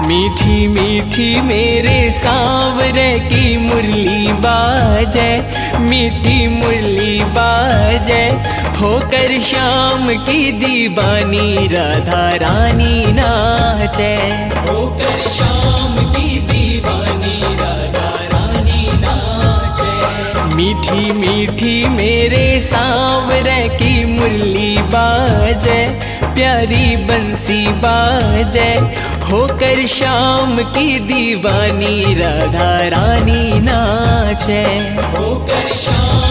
मीठी मीठी मेरे सांवरे की मुरली बाजे, मीठी मुरली बाजे, होकर श्याम की दीवानी राधा रानी नाचे, होकर श्याम की दीवानी राधा रानी नाचे। मीठी मीठी मेरे सांवरे की मुरली बाजे, प्यारी बंसी बाजे, होकर श्याम की दीवानी राधा रानी नाचे, होकर श्याम